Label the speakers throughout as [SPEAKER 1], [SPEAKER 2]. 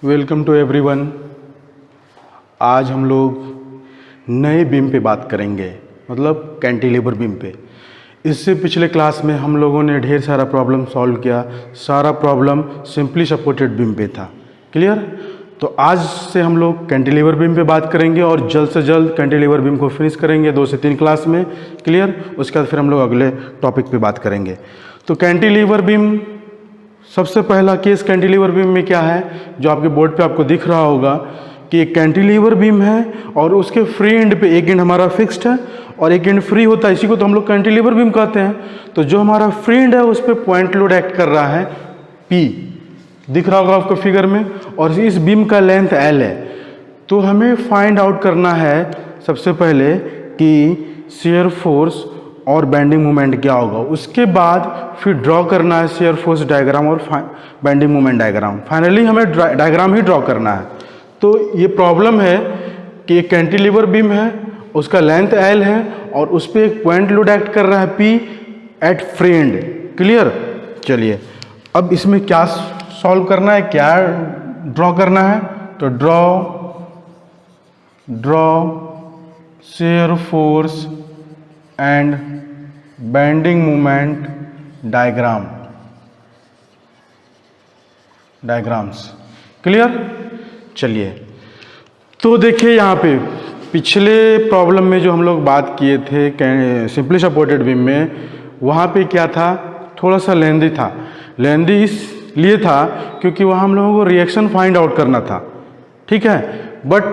[SPEAKER 1] Welcome to everyone. आज हम लोग नए बीम पे बात करेंगे, मतलब कैंटिलीवर बीम पे। इससे पिछले क्लास में हम लोगों ने ढेर सारा प्रॉब्लम सॉल्व किया। सारा प्रॉब्लम सिंपली सपोर्टेड बीम पे था। क्लियर? तो आज से हम लोग कैंटिलीवर बीम पे बात करेंगे और जल्द से जल्द कैंटिलीवर बीम को फिनिश करेंगे 2 से 3 क्लास में। क्लियर? उसके बाद फिर हम लोग अगले टॉपिक पे बात करेंगे। तो कैंटिलीवर बीम, सबसे पहला केस कैंटिलीवर बीम में क्या है, जो आपके बोर्ड पे आपको दिख रहा होगा कि एक कैंटिलीवर बीम है और उसके फ्री एंड पे एक एंड हमारा फिक्स्ड है और एक एंड फ्री होता है। इसी को तो हम लोग कैंटिलीवर बीम कहते हैं। तो जो हमारा फ्री एंड है उस पर पॉइंट लोड एक्ट कर रहा है P, दिख रहा होगा आपको फिगर में, और इस बीम का लेंथ L है। तो हमें फाइंड आउट करना है सबसे पहले कि शियर फोर्स और बेंडिंग मोमेंट क्या होगा। उसके बाद फिर ड्रॉ करना है शियर फोर्स डायग्राम और बेंडिंग मोमेंट डायग्राम। फाइनली हमें डायग्राम ही ड्रॉ करना है। तो ये प्रॉब्लम है कि एक कैंटिलीवर बीम है, उसका लेंथ L है और उस पर एक पॉइंट लोड एक्ट कर रहा है P at free end. Clear? चलिए अब इसमें क्या सॉल्व करना है, क्या ड्रॉ करना है। तो draw shear force and bending moment diagrams. Clear? चलिए तो देखिए यहाँ पे पिछले प्रॉब्लम में जो हम लोग बात किए थे सिंपली सपोर्टेड बीम में, वहाँ पे क्या था, थोड़ा सा लेंदी था। लेंदी इसलिए था क्योंकि वहाँ हम लोगों को रिएक्शन फाइंड आउट करना था। ठीक है? बट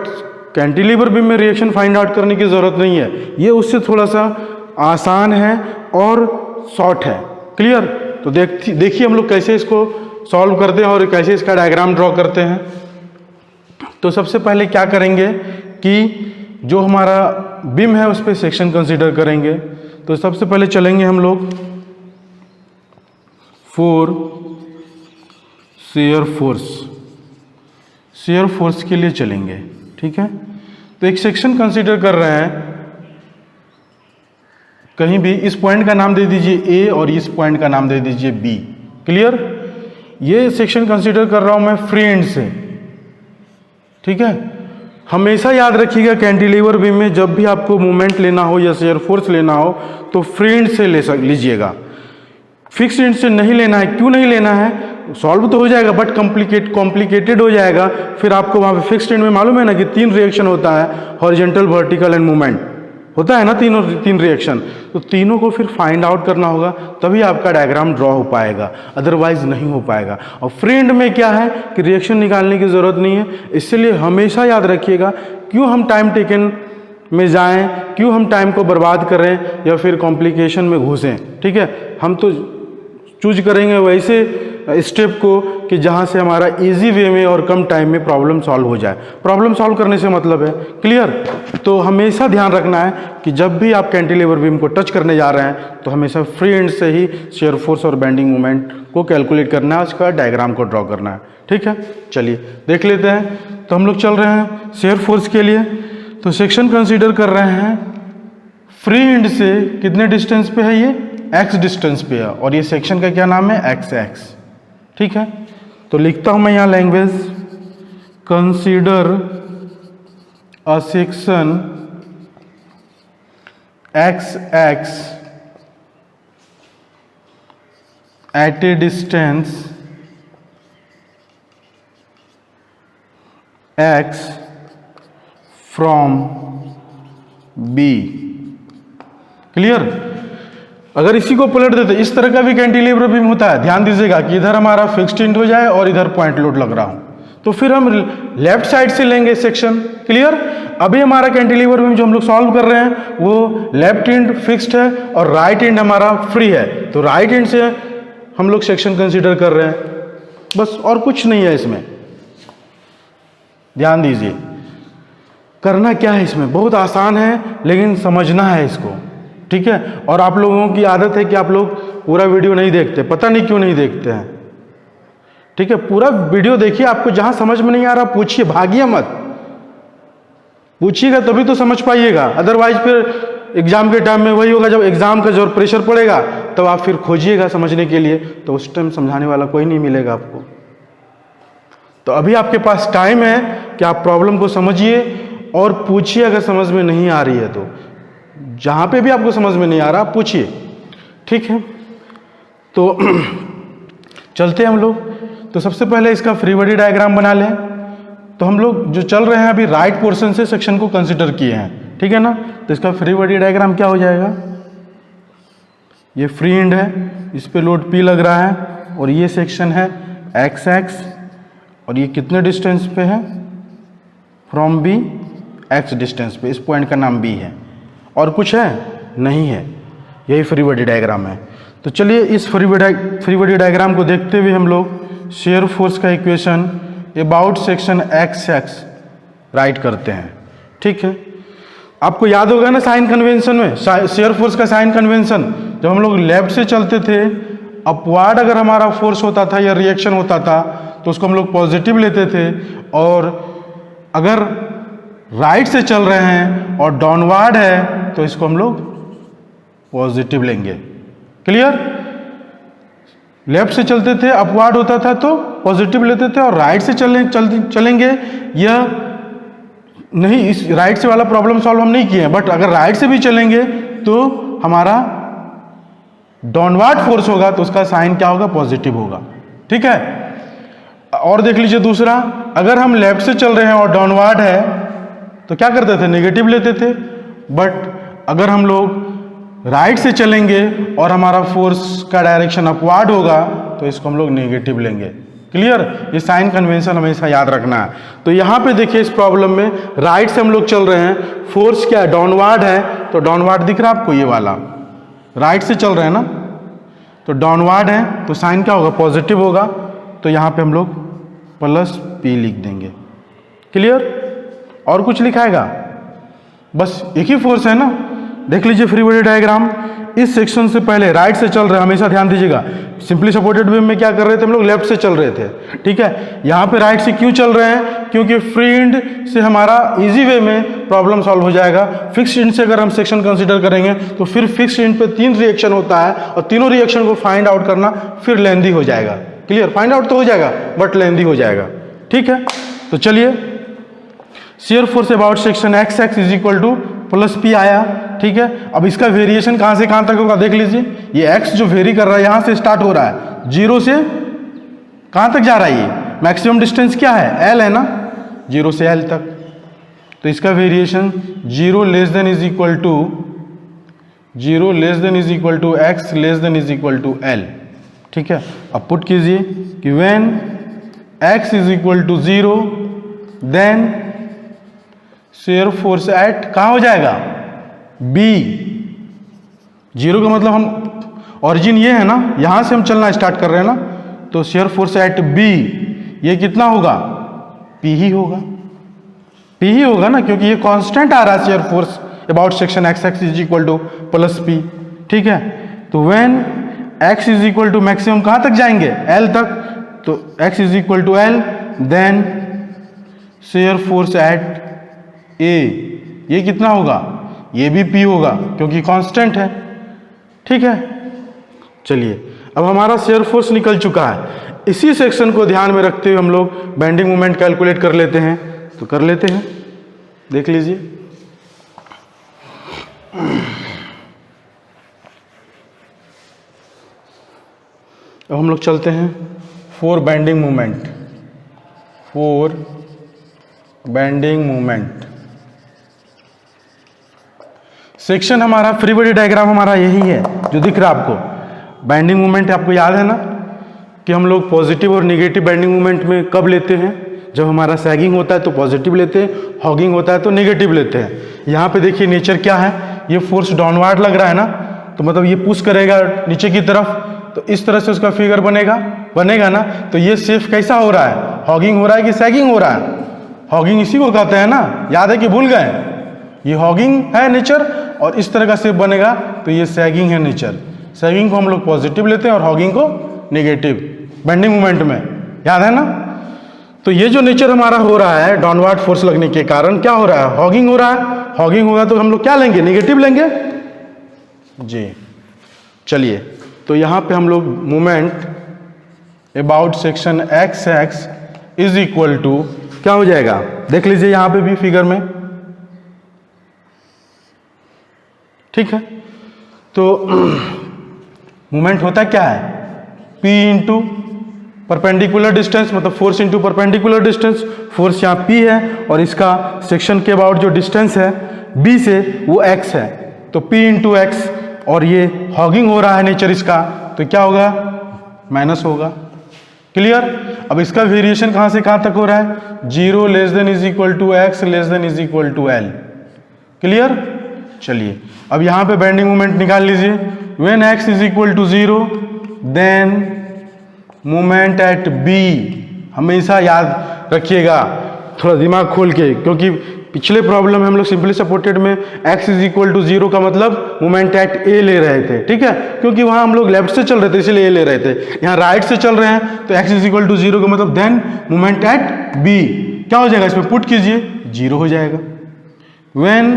[SPEAKER 1] कैंटिलीवर बीम में रिएक्शन फाइंड आउट करने की ज़रूरत नहीं है, ये उससे थोड़ा सा आसान है और शॉर्ट है। क्लियर? तो देखिए हम लोग कैसे इसको सॉल्व करते हैं और कैसे इसका डायग्राम ड्रॉ करते हैं। तो सबसे पहले क्या करेंगे कि जो हमारा बीम है उस पर सेक्शन कंसीडर करेंगे। तो सबसे पहले चलेंगे हम लोग शियर फोर्स के लिए चलेंगे। ठीक है? तो एक सेक्शन कंसीडर कर रहे हैं, कहीं भी इस पॉइंट का नाम दे दीजिए A और इस पॉइंट का नाम दे दीजिए B। क्लियर? ये सेक्शन कंसीडर कर रहा हूं मैं फ्री एंड से। ठीक है? हमेशा याद रखिएगा कैंटिलीवर बीम में जब भी आपको मोमेंट लेना हो या शियर फोर्स लेना हो तो फ्री एंड से लीजिएगा, फिक्स एंड से नहीं लेना है। क्यों नहीं लेना है? सॉल्व तो हो जाएगा बट कॉम्प्लिकेटेड हो जाएगा। फिर आपको वहाँ पे फिक्स्ड एंड में मालूम है ना कि 3 रिएक्शन होता है, हॉरिजॉन्टल, वर्टिकल एंड मूवमेंट होता है ना, तीन रिएक्शन। तो तीनों को फिर फाइंड आउट करना होगा, तभी आपका डायग्राम ड्रॉ हो पाएगा, अदरवाइज नहीं हो पाएगा। और फ्री एंड में क्या है कि रिएक्शन निकालने की ज़रूरत नहीं है। इसलिए हमेशा याद रखिएगा, क्यों हम टाइम टेकन में जाएं, क्यों हम टाइम को बर्बाद करें या फिर कॉम्प्लिकेशन में घुसें। ठीक है? हम तो चूज करेंगे वैसे स्टेप को कि जहाँ से हमारा इजी वे में और कम टाइम में प्रॉब्लम सॉल्व हो जाए। प्रॉब्लम सॉल्व करने से मतलब है। क्लियर? तो हमेशा ध्यान रखना है कि जब भी आप कैंटिलीवर बीम को टच करने जा रहे हैं तो हमेशा फ्री एंड से ही शियर फोर्स और बेंडिंग मोमेंट को कैलकुलेट करना है, उसका डायग्राम को ड्रॉ करना है। ठीक है? चलिए देख लेते हैं। तो हम लोग चल रहे हैं शियर फोर्स के लिए। तो सेक्शन कंसीडर कर रहे हैं फ्री एंड से कितने डिस्टेंस पे है, ये x डिस्टेंस पे है और ये सेक्शन का क्या नाम है, x। ठीक है? तो लिखता हूं मैं यहां language, consider a section x at a distance x from B। Clear? अगर इसी को पलट देते, इस तरह का भी कैंटिलीवर बीम होता है। ध्यान दीजिएगा कि इधर हमारा फिक्स्ड एंड हो जाए और इधर पॉइंट लोड लग रहा हो, तो फिर हम लेफ्ट साइड से लेंगे सेक्शन। क्लियर? अभी हमारा कैंटिलीवर बीम जो हम लोग सॉल्व कर रहे हैं वो लेफ्ट एंड फिक्स्ड है और राइट एंड हमारा फ्री है। तो राइट एंड से हम लोग सेक्शन कंसीडर कर रहे हैं, बस, और कुछ नहीं है इसमें। ध्यान दीजिए, करना क्या है इसमें, बहुत आसान है लेकिन समझना है इसको। ठीक है? और आप लोगों की आदत है कि आप लोग पूरा वीडियो नहीं देखते, पता नहीं क्यों नहीं देखते हैं। ठीक है? पूरा वीडियो देखिए, आपको जहां समझ में नहीं आ रहा पूछिए, भागिए मत, पूछिएगा तभी तो समझ पाइएगा। अदरवाइज फिर एग्जाम के टाइम में वही होगा, जब एग्जाम का जो प्रेशर पड़ेगा तब आप फिर खोजिएगा समझने के लिए, तो उस टाइम समझाने वाला कोई नहीं मिलेगा आपको। तो अभी आपके पास टाइम है कि आप प्रॉब्लम को समझिए और पूछिए, अगर समझ में नहीं आ रही है तो। जहाँ पे भी आपको समझ में नहीं आ रहा पूछिए, ठीक है। तो चलते हैं हम लोग। तो सबसे पहले इसका फ्री बॉडी डायग्राम बना लें। तो हम लोग जो चल रहे हैं अभी राइट पोर्शन से सेक्शन को कंसिडर किए हैं, ठीक है ना। तो इसका फ्री बॉडी डायग्राम क्या हो जाएगा, ये फ्री एंड है, इस पे लोड P लग रहा है और ये सेक्शन है XX और ये कितने डिस्टेंस पे है, फ्रॉम B X डिस्टेंस पे। इस पॉइंट का नाम B है और कुछ है नहीं है, यही फ्री बॉडी डायग्राम है। तो चलिए इस फ्री बॉडी डायग्राम को देखते हुए हम लोग शेयर फोर्स का equation about section XX right करते हैं, ठीक है। आपको याद होगा ना साइन कन्वेंशन में, शेयर फोर्स का साइन कन्वेंशन, जब हम लोग लेफ्ट से चलते थे अपवार्ड अगर हमारा फोर्स होता था या रिएक्शन होता था तो उसको हम लोग पॉजिटिव लेते थे, और अगर राइट से चल रहे हैं और डाउनवार्ड है तो इसको हम लोग पॉजिटिव लेंगे। क्लियर। लेफ्ट से चलते थे अपवार्ड होता था तो पॉजिटिव लेते थे, और राइट से चलेंगे यह नहीं, इस राइट से वाला प्रॉब्लम सॉल्व हम नहीं किए हैं, बट अगर राइट से भी चलेंगे तो हमारा डाउनवार्ड फोर्स होगा तो उसका साइन क्या होगा, पॉजिटिव होगा, ठीक है। और देख लीजिए दूसरा, अगर हम लेफ्ट से चल रहे हैं और डाउनवार्ड है तो क्या करते थे, नेगेटिव लेते थे, बट अगर हम लोग राइट से चलेंगे और हमारा फोर्स का डायरेक्शन अपवार्ड होगा तो इसको हम लोग नेगेटिव लेंगे। क्लियर। ये साइन कन्वेंशन हमेशा याद रखना है। तो यहाँ पे देखिए इस प्रॉब्लम में राइट से हम लोग चल रहे हैं, फोर्स क्या है, डाउनवार्ड है, तो डाउनवार्ड दिख रहा है आपको, ये वाला राइट से चल रहे हैं ना, तो डाउनवार्ड है तो साइन क्या होगा, पॉजिटिव होगा, तो यहाँ पे हम लोग +P लिख देंगे। क्लियर। और कुछ लिखाएगा, बस एक ही फोर्स है ना। देख लीजिए फ्री बॉडी डायग्राम, इस सेक्शन से पहले राइट से चल रहे हैं, हमेशा ध्यान दीजिएगा। सिंपली सपोर्टेड बीम में क्या कर रहे थे हम लोग, लेफ्ट से चल रहे थे, ठीक है। यहाँ पे राइट से क्यों चल रहे हैं, क्योंकि फ्री एंड से हमारा इजी वे में प्रॉब्लम सॉल्व हो जाएगा। फिक्स्ड एंड से अगर हम सेक्शन कंसीडर करेंगे तो फिर फिक्स्ड एंड पे 3 रिएक्शन होता है और तीनों रिएक्शन को फाइंड आउट करना फिर लेंदी हो जाएगा। क्लियर। फाइंड आउट तो हो जाएगा बट लेंदी हो जाएगा, ठीक है। तो चलिए shear force about section XX is equal to +P आया, ठीक है। अब इसका वेरिएशन कहाँ से कहाँ तक होगा देख लीजिए, ये x जो वेरी कर रहा है यहाँ से स्टार्ट हो रहा है, 0 से कहाँ तक जा रहा है, ये मैक्सिमम डिस्टेंस क्या है, L है ना, 0 से L तक। तो इसका variation 0 less than is equal to x less than is equal to L, ठीक है। अब पुट कीजिए कि when x is equal to 0 then shear force at कहाँ हो जाएगा, B। 0 का मतलब हम ऑरिजिन ये है ना, यहाँ से हम चलना स्टार्ट कर रहे हैं ना, तो शेयर फोर्स एट B ये कितना होगा, P ही होगा, P ही होगा ना, क्योंकि ये कांस्टेंट आ रहा है shear force about section XX is equal to +P, ठीक है। तो when x is equal to maximum कहाँ तक जाएंगे, L तक, तो x is equal to L then shear force at A ये कितना होगा, ये भी P होगा क्योंकि कांस्टेंट है, ठीक है। चलिए अब हमारा शेयर फोर्स निकल चुका है। इसी सेक्शन को ध्यान में रखते हुए हम लोग बेंडिंग मोमेंट कैलकुलेट कर लेते हैं, तो कर लेते हैं, देख लीजिए। अब हम लोग चलते हैं फॉर बेंडिंग मोमेंट। सेक्शन हमारा फ्री बॉडी डायग्राम हमारा यही है जो दिख रहा है आपको। बेंडिंग मोमेंट आपको याद है ना कि हम लोग पॉजिटिव और नेगेटिव बेंडिंग मोमेंट में कब लेते हैं, जब हमारा सैगिंग होता है तो पॉजिटिव लेते हैं, हॉगिंग होता है तो नेगेटिव लेते हैं। यहाँ पे देखिए नेचर क्या है, ये फोर्स डाउनवार्ड लग रहा है ना, तो मतलब ये पुश करेगा नीचे की तरफ, तो इस तरह से उसका फिगर बनेगा ना। तो ये शेप कैसा हो रहा है, हॉगिंग हो रहा है कि सैगिंग हो रहा है, हॉगिंग इसी को कहते हैं ना, याद है कि भूल गए, ये हॉगिंग है नेचर, और इस तरह का शेप बनेगा तो ये सैगिंग है नेचर। सैगिंग को हम लोग पॉजिटिव लेते हैं और हॉगिंग को नेगेटिव बेंडिंग मोमेंट में, याद है ना। तो ये जो नेचर हमारा हो रहा है डाउनवार्ड फोर्स लगने के कारण क्या हो रहा है, हॉगिंग हो रहा है। हॉगिंग होगा तो हम लोग क्या लेंगे, नेगेटिव लेंगे जी। चलिए तो यहाँ पे हम लोग moment about section XX is equal to क्या हो जाएगा, देख लीजिए यहां पे भी फिगर में, ठीक है। तो मोमेंट होता क्या है, P इंटू परपेंडिकुलर डिस्टेंस, मतलब force into perpendicular distance. Force यहाँ P है और इसका सेक्शन के अबाउट जो डिस्टेंस है B से वो x है, तो P इंटू एक्स, और ये हॉगिंग हो रहा है नेचर इसका, तो क्या होगा, माइनस होगा। क्लियर। अब इसका वेरिएशन कहाँ से कहाँ तक हो रहा है, 0 less than is equal to x less than is equal to l. Clear. चलिए अब यहाँ पे बेंडिंग मोमेंट निकाल लीजिए। When x is equal to 0 then moment at b, हमेशा याद रखिएगा, थोड़ा दिमाग खोल के, क्योंकि पिछले प्रॉब्लम में हम लोग सिंपली सपोर्टेड में x इज इक्वल टू 0 का मतलब मोमेंट एट a ले रहे थे, ठीक है, क्योंकि वहां हम लोग लेफ्ट से चल रहे थे इसलिए a ले रहे थे, यहाँ राइट से चल रहे हैं तो x इज इक्वल टू 0 का मतलब देन मोमेंट एट b क्या हो जाएगा, इसमें पुट कीजिए 0 हो जाएगा। When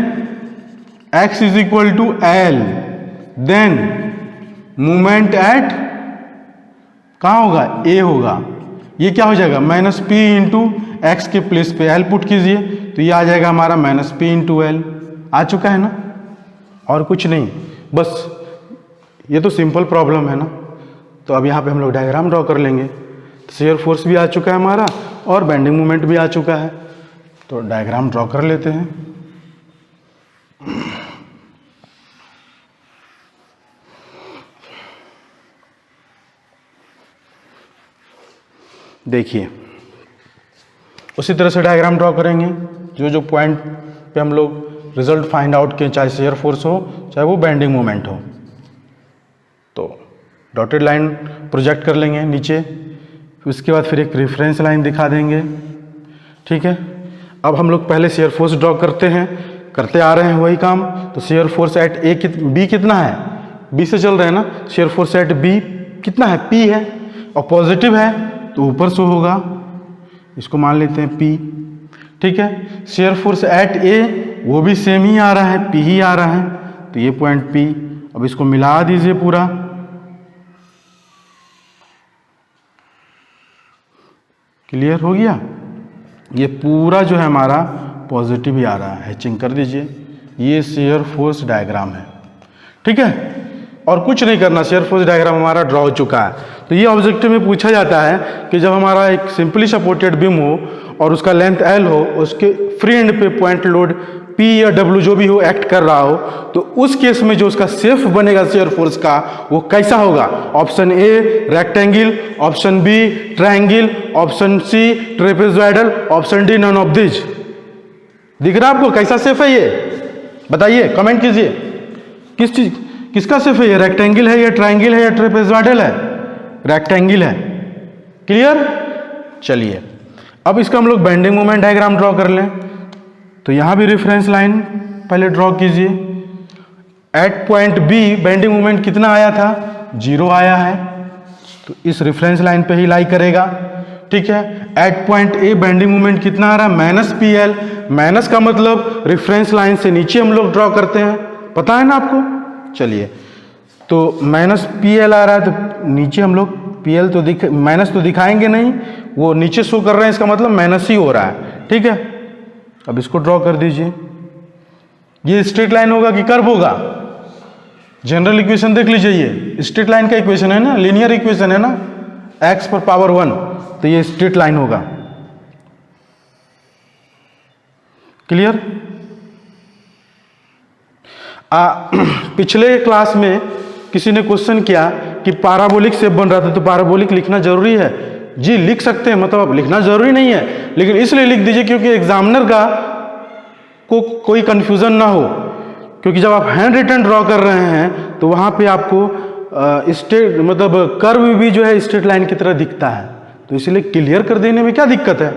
[SPEAKER 1] x is equal to l then moment at कहाँ होगा, a होगा, ये क्या हो जाएगा माइनस p इंटू एक्स के प्लेस पे l पुट कीजिए तो ये आ जाएगा हमारा माइनस p इंटू एल। आ चुका है ना, और कुछ नहीं, बस ये तो सिंपल प्रॉब्लम है ना। तो अब यहाँ पे हम लोग डायग्राम ड्रॉ कर लेंगे। तो शेयर फोर्स भी आ चुका है हमारा और बेंडिंग मोमेंट भी आ चुका है, तो डायग्राम ड्रॉ कर लेते हैं। देखिए उसी तरह से डायग्राम ड्रॉ करेंगे, जो जो पॉइंट पे हम लोग रिजल्ट फाइंड आउट किए, चाहे शेयर फोर्स हो चाहे वो बेंडिंग मोमेंट हो। तो डॉटेड लाइन प्रोजेक्ट कर लेंगे नीचे, उसके बाद फिर एक रेफरेंस लाइन दिखा देंगे, ठीक है। अब हम लोग पहले शेयर फोर्स ड्रॉ करते हैं, करते आ रहे हैं वही काम। तो शेयर फोर्स एट बी कितना है, बी से चल रहे हैं ना, शेयर फोर्स एट बी कितना है, P है, और पॉजिटिव है तो ऊपर से होगा, इसको मान लेते हैं P, ठीक है। शेयर फोर्स एट A वो भी सेम ही आ रहा है, P ही आ रहा है, तो ये पॉइंट P। अब इसको मिला दीजिए पूरा, क्लियर हो गया। ये पूरा जो है हमारा पॉजिटिव ही आ रहा है, हैचिंग कर दीजिए। ये शेयर फोर्स डायग्राम है, ठीक है, और कुछ नहीं करना, शेयर फोर्स डायग्राम हमारा ड्रॉ हो चुका है। तो ये ऑब्जेक्टिव में पूछा जाता है कि जब हमारा एक सिंपली सपोर्टेड बीम हो और उसका लेंथ L हो, उसके फ्री एंड पे पॉइंट लोड P या W जो भी हो एक्ट कर रहा हो, तो उस केस में जो उसका शेप बनेगा शेयर फोर्स का वो कैसा होगा। Option A rectangle, option B triangle, option C trapezoidal, option D none of this. दिख रहा है आपको कैसा शेप है, ये बताइए, कमेंट कीजिए, किस चीज किसका शेप है ये, रेक्टेंगल है या ट्रायंगल है या ट्रेपेजॉइडल है, रेक्टेंगल है। क्लियर। चलिए अब इसका हम लोग बेंडिंग मोमेंट डायग्राम ड्रॉ कर लें। तो यहां भी रेफरेंस लाइन पहले ड्रॉ कीजिए। At point b bending moment कितना आया था, 0 आया है, तो इस रेफरेंस लाइन पे ही लाई करेगा, ठीक है। At point a bending moment कितना आ रहा है, माइनस PL। माइनस का मतलब रेफरेंस लाइन से नीचे हम लोग ड्रॉ करते हैं, पता है ना आपको। चलिए तो माइनस PL आ रहा है, तो नीचे हम लोग PL तो माइनस तो दिखाएंगे नहीं, वो नीचे शो कर रहे हैं, इसका मतलब माइनस ही हो रहा है, ठीक है। अब इसको ड्रॉ कर दीजिए। ये स्ट्रेट लाइन होगा कि कर्व होगा, जनरल इक्वेशन देख लीजिए, ये स्ट्रेट लाइन का इक्वेशन है ना, लीनियर इक्वेशन है ना, x पर पावर 1, तो ये स्ट्रेट लाइन होगा। क्लियर। पिछले क्लास में किसी ने क्वेश्चन किया कि पाराबोलिक शेप बन रहा था, तो पाराबोलिक लिखना जरूरी है। जी लिख सकते हैं, मतलब लिखना जरूरी नहीं है, लेकिन इसलिए लिख दीजिए क्योंकि एग्जामिनर का को कोई कंफ्यूजन ना हो, क्योंकि जब आप हैंड रिटन ड्रॉ कर रहे हैं तो वहां पे आपको स्ट्रेट मतलब कर्व भी जो है स्ट्रेट लाइन की तरह दिखता है, तो इसलिए क्लियर कर देने में क्या दिक्कत है।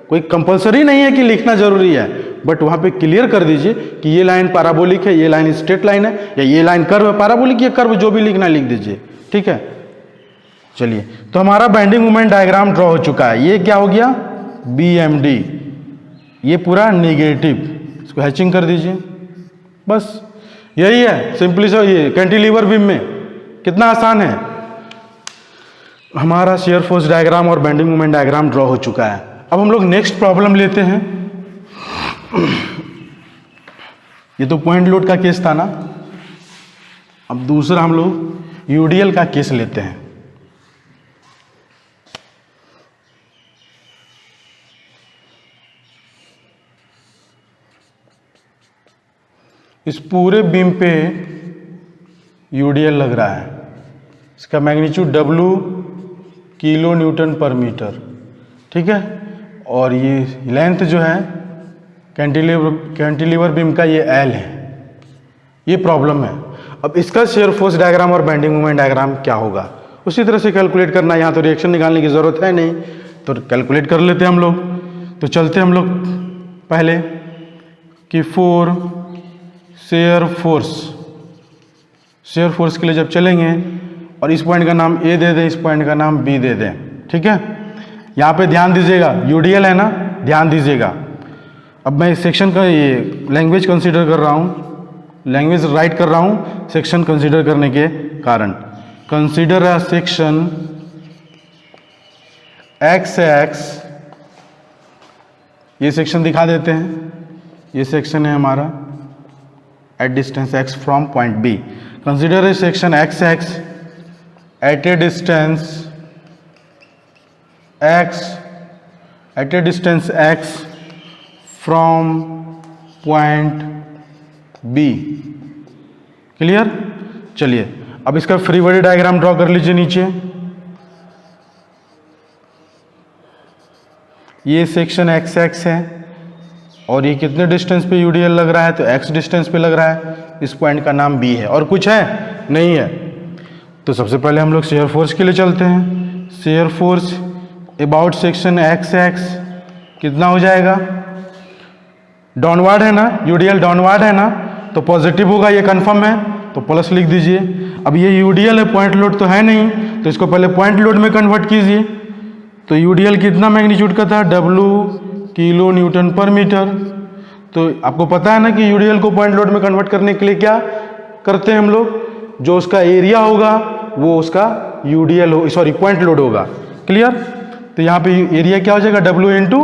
[SPEAKER 1] कोई कंपलसरी नहीं है कि लिखना जरूरी है, बट वहां पे क्लियर कर दीजिए कि ये लाइन पाराबोलिक है, ये लाइन स्ट्रेट लाइन है, या ये लाइन कर्व है, पाराबोलिक या कर्व जो भी लिखना लिख दीजिए, ठीक है। चलिए तो हमारा बेंडिंग मोमेंट डायग्राम ड्रॉ हो चुका है। ये क्या हो गया, BMD, ये पूरा नेगेटिव, इसको हैचिंग कर दीजिए, बस यही है सिंपली। सो ये कैंटिलीवर बीम में कितना आसान है। हमारा शेयर फोर्स डायग्राम और बेंडिंग मोमेंट डायग्राम ड्रॉ हो चुका है। अब हम लोग नेक्स्ट प्रॉब्लम लेते हैं। ये तो पॉइंट लोड का केस था ना, अब दूसरा हम लोग यूडीएल का केस लेते हैं। इस पूरे बीम पे यूडीएल लग रहा है, इसका मैग्नीट्यूड W किलो न्यूटन पर मीटर, ठीक है। और ये लेंथ जो है कैंटिलीवर बीम का ये L है। ये प्रॉब्लम है। अब इसका शेयर फोर्स डायग्राम और बेंडिंग मोमेंट डायग्राम क्या होगा उसी तरह से कैलकुलेट करना है। यहाँ तो रिएक्शन निकालने की ज़रूरत है नहीं, तो कैलकुलेट कर लेते हैं हम लोग। तो चलते हम लोग पहले कि फॉर शेयर फोर्स के लिए जब चलेंगे और इस पॉइंट का नाम A दे दें, इस पॉइंट का नाम B दे दें, ठीक है। यहाँ पे ध्यान दीजिएगा, यूडीएल है ना, ध्यान दीजिएगा। अब मैं इस सेक्शन का ये लैंग्वेज कंसीडर कर रहा हूँ, लैंग्वेज राइट कर रहा हूँ सेक्शन कंसीडर करने के कारण। Consider a section x x, ये सेक्शन दिखा देते हैं। ये सेक्शन है हमारा at distance x from point B। Consider a section x x at a distance x from point B। Clear. चलिए अब इसका फ्री बॉडी डायग्राम ड्रॉ कर लीजिए नीचे। ये सेक्शन एक्स एक्स है और ये कितने डिस्टेंस पे यूडीएल लग रहा है, तो x डिस्टेंस पे लग रहा है। इस पॉइंट का नाम B है और कुछ है नहीं है। तो सबसे पहले हम लोग शेयर फोर्स के लिए चलते हैं। Share force about section x x कितना हो जाएगा, डाउनवर्ड है ना, यूडीएल डाउनवर्ड है ना, तो पॉजिटिव होगा, ये कंफर्म है, तो प्लस लिख दीजिए। अब ये यूडीएल है, पॉइंट लोड तो है नहीं, तो इसको पहले पॉइंट लोड में कन्वर्ट कीजिए। तो यूडीएल कितना मैग्नीट्यूड का था, W किलो न्यूटन पर मीटर। तो आपको पता है ना कि यूडीएल को पॉइंट लोड में कन्वर्ट करने के लिए क्या करते हैं हम लोग, जो उसका एरिया होगा वो उसका यूडीएल हो, सॉरी पॉइंट लोड होगा। क्लियर। तो यहाँ पे एरिया क्या हो जाएगा, W इंटू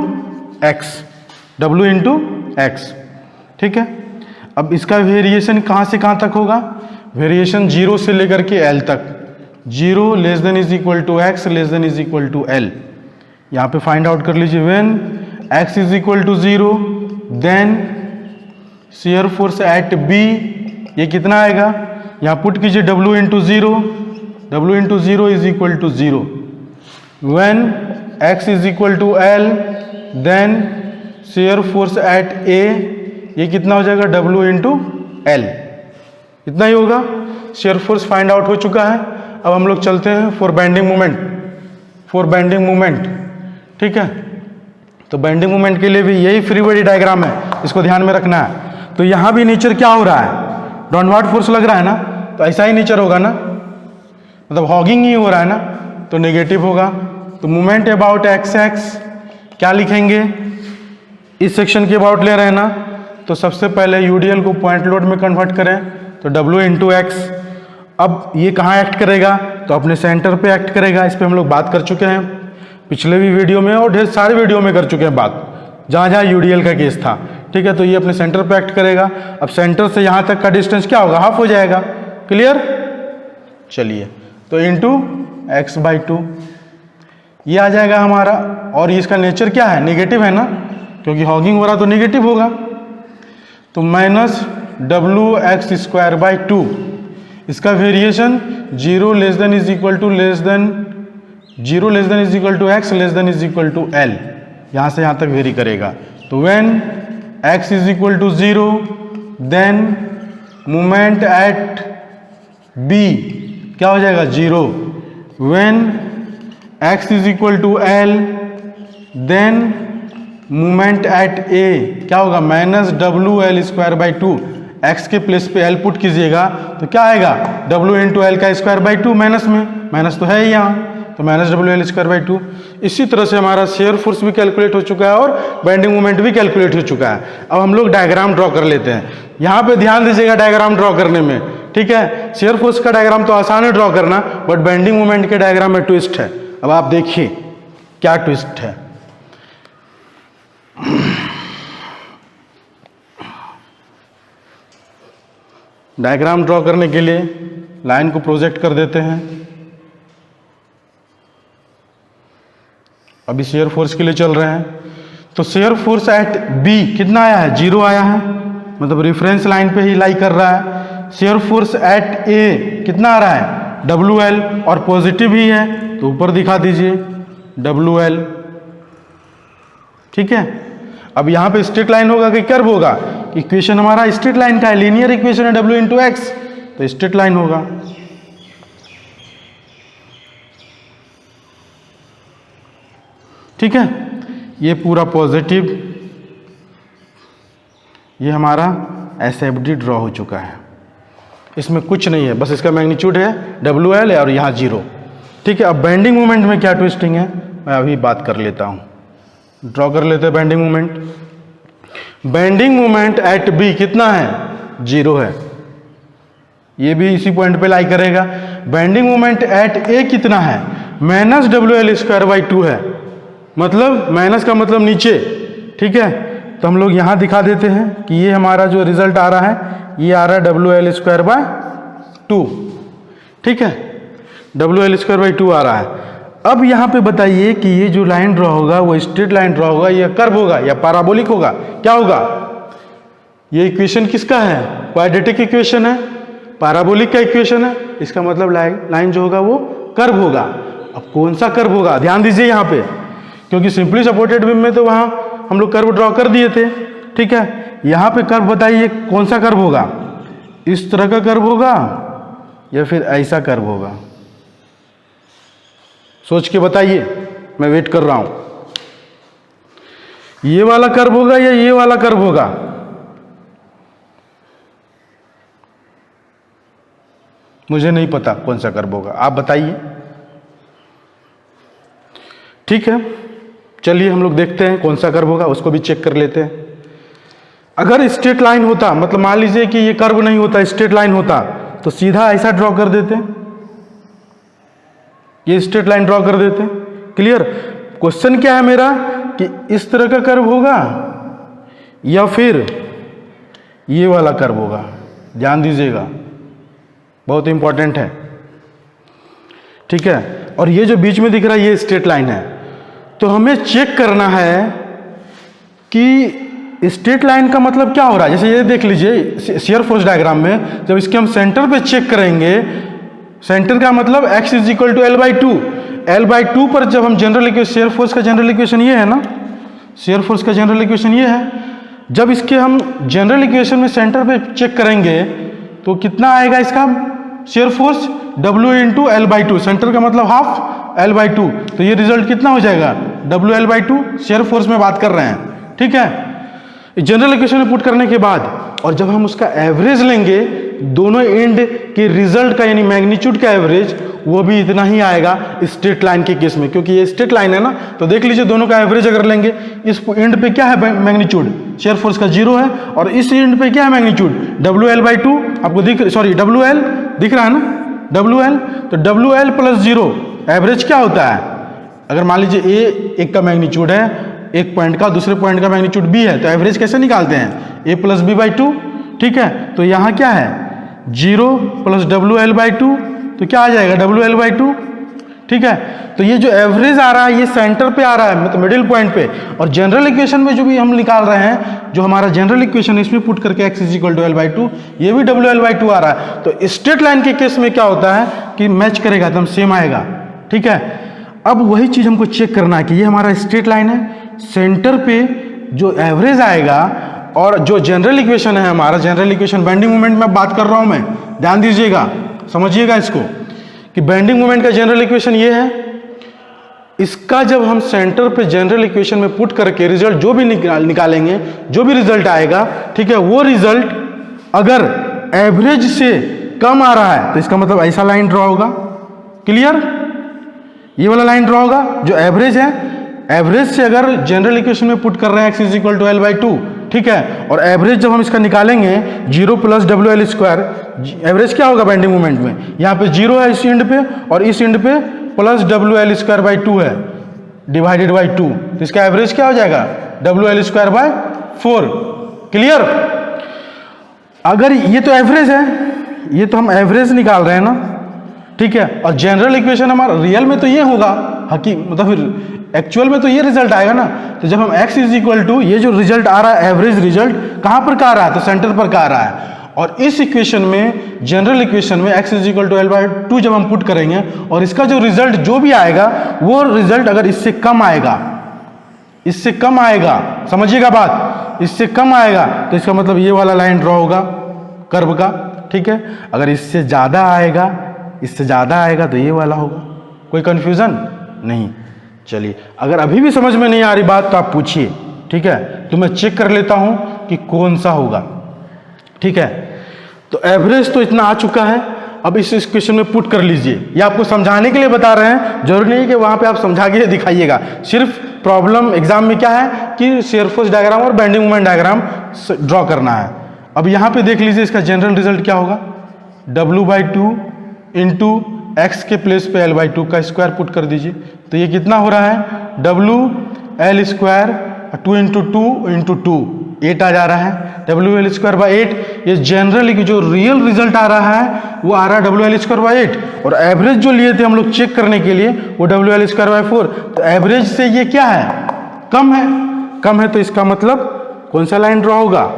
[SPEAKER 1] एक्स, ठीक है। अब इसका वेरिएशन कहाँ से कहाँ तक होगा, वेरिएशन 0 से लेकर के L तक, 0 less than is equal to x less than is equal to L। यहाँ पे फाइंड आउट कर लीजिए, when x is equal to 0 then shear force at B ये कितना आएगा, यहाँ पुट कीजिए W into 0 is equal to 0। When x is equal to L then shear force at A ये कितना हो जाएगा, W इंटू L, इतना ही होगा। शेयर फोर्स फाइंड आउट हो चुका है। अब हम लोग चलते हैं फॉर बेंडिंग मोमेंट, ठीक है। तो बेंडिंग मोमेंट के लिए भी यही फ्री बॉडी डायग्राम है, इसको ध्यान में रखना है। तो यहाँ भी नेचर क्या हो रहा है, डाउनवर्ड फोर्स लग रहा है ना, तो ऐसा ही नेचर होगा ना, मतलब हॉगिंग ही हो रहा है ना, तो नेगेटिव होगा। तो मोमेंट अबाउट एक्स एक्स क्या लिखेंगे, इस सेक्शन के अबाउट ले रहे हैं ना, तो सबसे पहले यूडीएल को पॉइंट लोड में कन्वर्ट करें, तो W इंटू एक्स। अब ये कहाँ एक्ट करेगा, तो अपने सेंटर पे एक्ट करेगा। इस पे हम लोग बात कर चुके हैं पिछले भी वीडियो में और ढेर सारे वीडियो में कर चुके हैं बात, जहाँ जहाँ यूडीएल का केस था, ठीक है। तो ये अपने सेंटर पे एक्ट करेगा। अब सेंटर से यहाँ तक का डिस्टेंस क्या होगा, हाफ हो जाएगा। क्लियर। चलिए तो इंटू x/2 ये आ जाएगा हमारा। और इसका नेचर क्या है, नेगेटिव है ना, क्योंकि हॉगिंग हो रहा तो नेगेटिव होगा। तो माइनस WX²/2, इसका variation 0 less than is equal to x less than is equal to L, यहाँ से यहाँ तक वेरी करेगा। तो when x is equal to 0 then moment at B क्या हो जाएगा, 0। When x is equal to L then moment at A क्या होगा, माइनस WL²/2। x के प्लेस पे L पुट कीजिएगा तो क्या आएगा, W इंटू L का स्क्वायर/2, माइनस में माइनस तो है ही यहाँ, तो माइनस WL²/2। इसी तरह से हमारा शेयर फोर्स भी कैलकुलेट हो चुका है और बेंडिंग मोमेंट भी कैलकुलेट हो चुका है। अब हम लोग डायग्राम ड्रॉ कर लेते हैं। यहाँ पे ध्यान दीजिएगा डायग्राम ड्रॉ करने में, ठीक है, शेयर फोर्स का डायग्राम तो आसान है ड्रॉ करना, बट बेंडिंग मोमेंट के डायग्राम में ट्विस्ट है। अब आप देखिए क्या ट्विस्ट है। डायग्राम ड्रॉ करने के लिए लाइन को प्रोजेक्ट कर देते हैं। अभी शेयर फोर्स के लिए चल रहे हैं, तो शेयर फोर्स एट बी कितना आया है, 0 आया है, मतलब रेफरेंस लाइन पे ही लाई कर रहा है। शेयर फोर्स एट ए कितना आ रहा है, WL, और पॉजिटिव ही है तो ऊपर दिखा दीजिए WL। ठीक है, अब यहाँ पे स्ट्रेट लाइन होगा कि कर्व होगा, इक्वेशन हमारा स्ट्रेट लाइन का है, लीनियर इक्वेशन है W इंटू एक्स, तो स्ट्रेट लाइन होगा। ठीक है, ये पूरा पॉजिटिव, ये हमारा SFD ड्रॉ हो चुका है, इसमें कुछ नहीं है, बस इसका मैग्नीट्यूड है WL और यहाँ 0। ठीक है, अब बेंडिंग मोमेंट में क्या ट्विस्टिंग है मैं अभी बात कर लेता हूँ। ड्रॉ कर लेते हैं bending moment. Bending moment at B कितना है, 0 है, ये भी इसी पॉइंट पे लाई करेगा। बेंडिंग मोमेंट एट ए कितना है, -WL²/2 है, मतलब माइनस का मतलब नीचे। ठीक है, तो हम लोग यहाँ दिखा देते हैं कि ये हमारा जो रिजल्ट आ रहा है ये आ रहा है WL²/2। ठीक है, WL²/2 आ रहा है। अब यहाँ पे बताइए कि ये जो लाइन ड्रॉ होगा वो स्ट्रेट लाइन ड्रॉ होगा या कर्व होगा या पैराबोलिक होगा, क्या होगा? ये इक्वेशन किसका है, क्वाड्रेटिक इक्वेशन है, पैराबोलिक का इक्वेशन है, इसका मतलब लाइन जो होगा वो कर्व होगा। अब कौन सा कर्व होगा, ध्यान दीजिए यहाँ पे, क्योंकि सिंपली सपोर्टेड बीम में तो वहाँ हम लोग कर्व ड्रॉ कर दिए थे। ठीक है, यहाँ पे कर्व बताइए कौन सा कर्व होगा, इस तरह का कर्व होगा या फिर ऐसा कर्व होगा, सोच के बताइए, मैं वेट कर रहा हूं। ये वाला कर्व होगा या ये वाला कर्व होगा? मुझे नहीं पता कौन सा कर्व होगा, आप बताइए। ठीक है, चलिए हम लोग देखते हैं कौन सा कर्व होगा, उसको भी चेक कर लेते हैं। अगर स्ट्रेट लाइन होता, मतलब मान लीजिए कि ये कर्व नहीं होता, स्ट्रेट लाइन होता, तो सीधा ऐसा ड्रॉ कर देते, ये स्ट्रेट लाइन ड्रॉ कर देते। क्लियर? क्वेश्चन क्या है मेरा कि इस तरह का कर्व होगा या फिर ये वाला कर्व होगा। ध्यान दीजिएगा, बहुत इंपॉर्टेंट है। ठीक है, और ये जो बीच में दिख रहा है ये स्ट्रेट लाइन है, तो हमें चेक करना है कि स्ट्रेट लाइन का मतलब क्या हो रहा है। जैसे ये देख लीजिए शेयर फोर्स डायग्राम में, जब इसके हम सेंटर पे चेक करेंगे, सेंटर का मतलब x = L/2, L/2 पर जब हम जनरल इक्वेशन, शेयर फोर्स का जनरल इक्वेशन ये है ना, शेयर फोर्स का जनरल इक्वेशन ये है, जब इसके हम जनरल इक्वेशन में सेंटर पे चेक करेंगे तो कितना आएगा इसका shear force, W × L/2, centre का मतलब हाफ L/2, तो ये रिजल्ट कितना हो जाएगा, WL/2, शेयर फोर्स में बात कर रहे हैं। ठीक है, जनरल इक्वेशन में पुट करने के बाद, और जब हम उसका एवरेज लेंगे दोनों एंड के रिजल्ट का, यानी मैग्नीट्यूड का एवरेज, वो भी इतना ही आएगा स्ट्रेट लाइन के केस में, क्योंकि ये स्ट्रेट लाइन है ना। तो देख लीजिए दोनों का एवरेज अगर लेंगे, इस एंड पे क्या है मैग्नीट्यूड, शेयर फोर्स का 0 है, और इस एंड पे क्या है मैग्नीट्यूड, WL/2 आपको WL दिख रहा है ना, WL, तो WL + 0 एवरेज क्या होता है। अगर मान लीजिए ए एक का मैग्नीट्यूड है, एक पॉइंट का, दूसरे पॉइंट का मैग्नीट्यूड B है, तो एवरेज कैसे निकालते हैं, A + B/2। ठीक है, तो यहाँ क्या है 0 + WL/2, तो क्या आ जाएगा WL/2। ठीक है, तो ये जो एवरेज आ रहा है ये सेंटर पे आ रहा है, मतलब मिडिल पॉइंट पे, और जनरल इक्वेशन में जो भी हम निकाल रहे हैं, जो हमारा जनरल इक्वेशन है इसमें पुट करके x = L/2, ये भी WL/2 आ रहा है। तो स्ट्रेट लाइन के केस में क्या होता है कि मैच करेगा, एकदम सेम आएगा। ठीक है, अब वही चीज हमको चेक करना है कि ये हमारा स्ट्रेट लाइन है, सेंटर पे जो एवरेज आएगा, और जो जनरल इक्वेशन है हमारा, जनरल इक्वेशन बेंडिंग मोमेंट में बात कर रहा हूं मैं, ध्यान दीजिएगा, समझिएगा इसको, कि बेंडिंग मोमेंट का जनरल इक्वेशन ये है। इसका जब हम सेंटर पे जनरल इक्वेशन में पुट करके रिजल्ट जो भी निकालेंगे, जो भी रिजल्ट आएगा, ठीक है, वो रिजल्ट अगर एवरेज से कम आ रहा है तो इसका मतलब ऐसा लाइन ड्रॉ होगा। क्लियर? ये वाला लाइन ड्रॉ होगा जो एवरेज है, एवरेज से अगर जनरल इक्वेशन में पुट कर रहे हैं x = L/2, ठीक है। और एवरेज जब हम इसका निकालेंगे 0 प्लस WL स्क्वायर, एवरेज क्या होगा बेंडिंग मोमेंट में, यहाँ पे 0 है इस एंड पे और इस एंड पे प्लस WL स्क्वायर बाई 2 है डिवाइडेड बाई 2, तो इसका एवरेज क्या हो जाएगा WL स्क्वायर बाय 4। क्लियर। अगर ये तो एवरेज है, ये तो हम एवरेज निकाल रहे हैं ना, ठीक है। और जनरल इक्वेशन हमारा रियल में तो ये होगा, मतलब फिर एक्चुअल में तो ये रिजल्ट आएगा ना। तो जब हम x इज इक्वल टू ये जो रिजल्ट आ रहा है एवरेज रिजल्ट कहाँ पर का आ रहा है, तो सेंटर पर का आ रहा है। और इस इक्वेशन में, जनरल इक्वेशन में x is equal to L/2 जब हम पुट करेंगे और इसका जो रिजल्ट जो भी आएगा वो रिजल्ट अगर इससे कम आएगा, इससे कम आएगा, समझिएगा बात, इससे कम आएगा तो इसका मतलब ये वाला लाइन ड्रॉ होगा कर्व का, ठीक है। अगर इससे ज़्यादा आएगा, इससे ज़्यादा आएगा तो ये वाला होगा। कोई कन्फ्यूज़न नहीं। चलिए, अगर अभी भी समझ में नहीं आ रही बात तो आप पूछिए, ठीक है, तो मैं चेक कर लेता हूँ कि कौन सा होगा, ठीक है। तो एवरेज तो इतना आ चुका है, अब इस इक्वेशन में पुट कर लीजिए। ये आपको समझाने के लिए बता रहे हैं, जरूरी नहीं कि वहाँ पे आप समझा के दिखाइएगा। सिर्फ प्रॉब्लम एग्जाम में क्या है कि शियर फोर्स डायग्राम और बेंडिंग मोमेंट डायग्राम ड्रॉ करना है। अब यहाँ पे देख लीजिए इसका जनरल रिजल्ट क्या होगा, W/2 इंटू एक्स के प्लेस पे L/2 का स्क्वायर पुट कर दीजिए, तो ये कितना हो रहा है WL स्क्वायर 2 इंटू 2 इंटू 2 8 आ जा रहा है, WL स्क्वायर बाई 8। ये जनरली जो रियल रिजल्ट आ रहा है वो आ रहा है WL स्क्वायर बाई 8, और एवरेज जो लिए थे हम लोग चेक करने के लिए वो WL स्क्वायर बाई 4। तो एवरेज से ये क्या है, कम है, कम है, तो इसका मतलब कौन सा लाइन ड्रॉ होगा,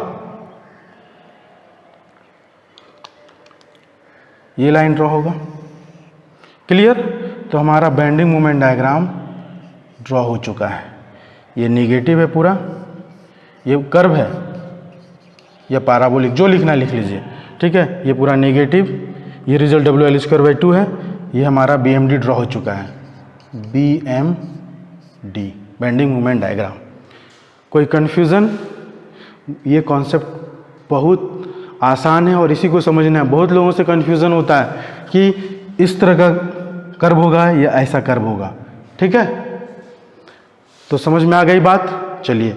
[SPEAKER 1] ये लाइन ड्रॉ होगा। क्लियर। तो हमारा बेंडिंग मोमेंट डायग्राम ड्रॉ हो चुका है। ये नेगेटिव है पूरा, ये कर्व है या पैराबोलिक, जो लिखना लिख लीजिए, ठीक है। ये पूरा नेगेटिव, ये रिजल्ट WL स्क्वायर बाई 2 है। ये हमारा BMD ड्रॉ हो चुका है, BMD बेंडिंग मोमेंट डायग्राम। कोई कन्फ्यूज़न, ये कॉन्सेप्ट बहुत आसान है और इसी को समझना है। बहुत लोगों से कन्फ्यूज़न होता है कि इस तरह का कर्व होगा या ऐसा कर्व होगा, ठीक है। तो समझ में आ गई बात। चलिए,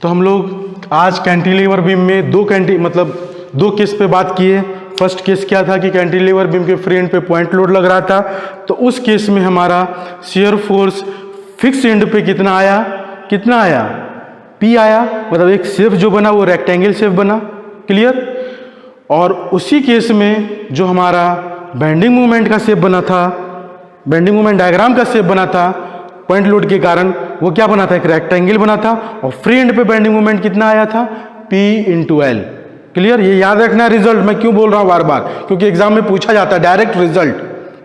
[SPEAKER 1] तो हम लोग आज कैंटिलीवर बीम में दो केस पे बात किए। फर्स्ट केस क्या था कि कैंटिलीवर बीम के फ्री एंड पे पॉइंट लोड लग रहा था, तो उस केस में हमारा शियर फोर्स फिक्स एंड पे कितना आया, P आया, मतलब एक शेप जो बना वो रेक्टेंगल शेप बना। क्लियर। और उसी केस में जो हमारा बेंडिंग मोमेंट का शेप बना था, बेंडिंग मोमेंट डायग्राम का शेप बना था पॉइंट लोड के कारण, वो क्या बना था, एक रेक्टेंगल बना था। और फ्री एंड पे बेंडिंग मोमेंट कितना आया था, P इंटू L। क्लियर। ये याद रखना है रिजल्ट, मैं क्यों बोल रहा हूँ बार बार, क्योंकि एग्जाम में पूछा जाता है डायरेक्ट रिजल्ट,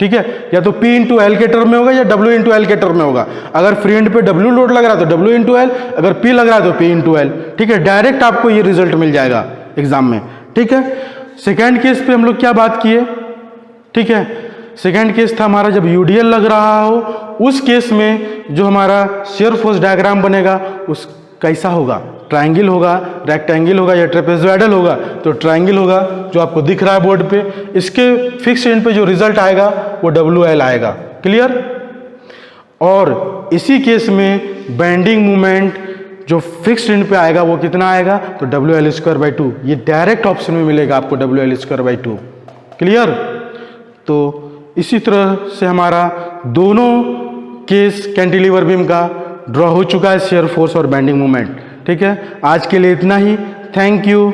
[SPEAKER 1] ठीक है। या तो P इंटू L के टर्म में होगा या W इंटू L के टर्म में होगा। अगर फ्री एंड पे W लोड लग रहा है तो W इंटू L, अगर P लग रहा है तो P इंटू L, ठीक है। डायरेक्ट आपको ये रिजल्ट मिल जाएगा एग्जाम में, ठीक है। सेकेंड केस पे हम लोग क्या बात किए, ठीक है। सेकेंड केस था हमारा जब UDL लग रहा हो, उस केस में जो हमारा शियर फोर्स डायग्राम बनेगा उस कैसा होगा, ट्रायंगल होगा, रेक्टेंगल होगा या ट्रेपेजॉइडल होगा। तो ट्रायंगल होगा जो आपको दिख रहा है बोर्ड पे। इसके फिक्स एंड पे जो रिजल्ट आएगा वो WL आएगा। क्लियर। और इसी केस में बेंडिंग मोमेंट जो फिक्स्ड एंड पे आएगा वो कितना आएगा, तो WL स्क्वायर बाई 2। ये डायरेक्ट ऑप्शन में मिलेगा आपको WL स्क्वायर बाई 2। क्लियर। तो इसी तरह से हमारा दोनों केस कैंटिलीवर बीम का ड्रॉ हो चुका है, शियर फोर्स और बेंडिंग मोमेंट, ठीक है। आज के लिए इतना ही। Thank you.